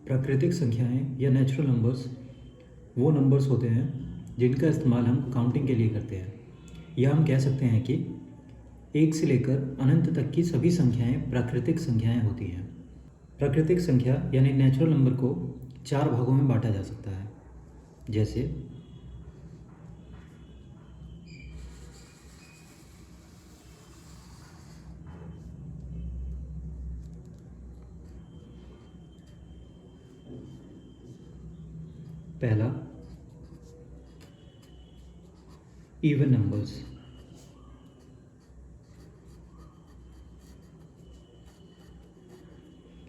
प्राकृतिक संख्याएं या नेचुरल नंबर्स वो नंबर्स होते हैं जिनका इस्तेमाल हम काउंटिंग के लिए करते हैं, या हम कह सकते हैं कि एक से लेकर अनंत तक की सभी संख्याएं प्राकृतिक संख्याएं होती हैं। प्राकृतिक संख्या यानी नेचुरल नंबर को 4 भागों में बांटा जा सकता है, जैसे पहला इवन नंबर्स,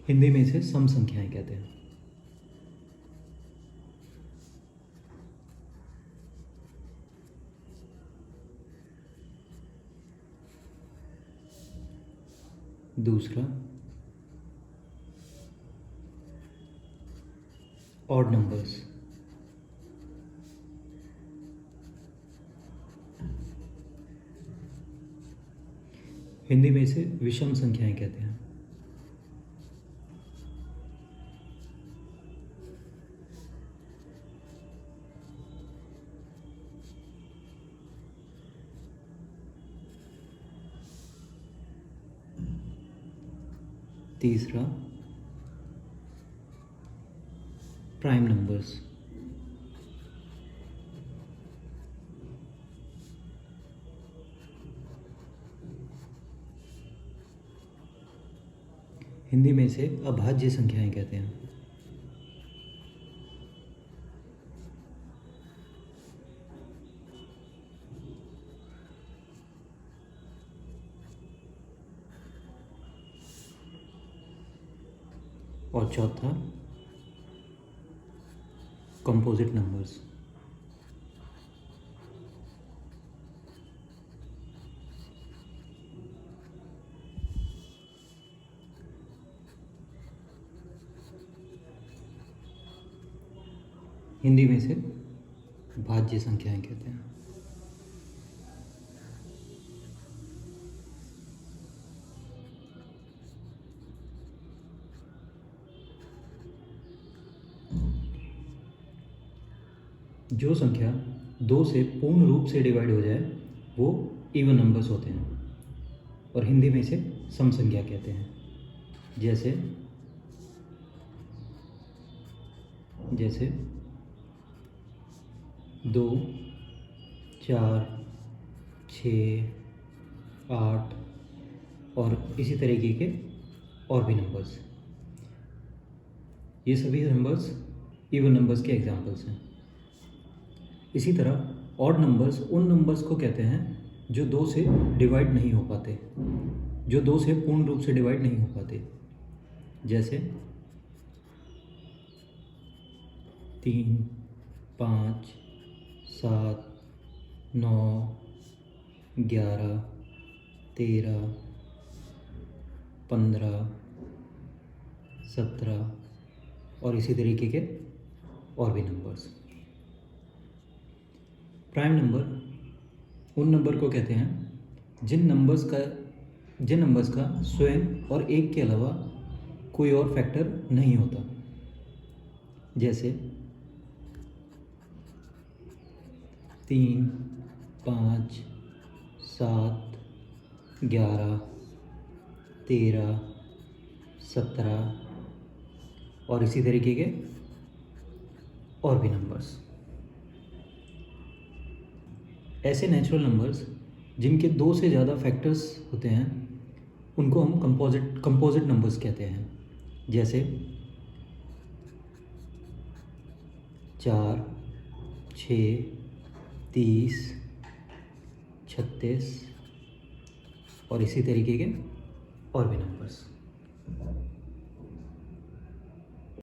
हिंदी में इसे सम संख्याएं कहते हैं। दूसरा ऑड नंबर्स, हिंदी में इसे विषम संख्याएं कहते हैं। तीसरा प्राइम नंबर्स, हिंदी में इसे अभाज्य संख्याएं कहते हैं। और चौथा कंपोजिट नंबर्स, हिंदी में इसे भाज्य संख्याएं कहते हैं। जो संख्या 2 से पूर्ण रूप से डिवाइड हो जाए वो इवन नंबर्स होते हैं, और हिंदी में इसे सम संख्या कहते हैं। जैसे 2, 4, 6, 8 और इसी तरीके के और भी नंबर्स। ये सभी नंबर्स इवन नंबर्स के एग्जाम्पल्स हैं। इसी तरह ऑड नंबर्स उन नंबर्स को कहते हैं जो 2 से डिवाइड नहीं हो पाते, जो 2 से पूर्ण रूप से डिवाइड नहीं हो पाते। जैसे 3, 5, 7, 9, 11, 13, 15, 17 और इसी तरीके के और भी नंबर्स। प्राइम नंबर उन नंबर को कहते हैं जिन नंबर्स का स्वयं और एक के अलावा कोई और फैक्टर नहीं होता। जैसे 3, 5, 7, 11, 13, 17 और इसी तरीके के और भी नंबर्स। ऐसे नेचुरल नंबर्स जिनके 2 से ज़्यादा फैक्टर्स होते हैं उनको हम कंपोजिट नंबर्स कहते हैं। जैसे 4, 6, 30, 36 और इसी तरीके के और भी नंबर्स।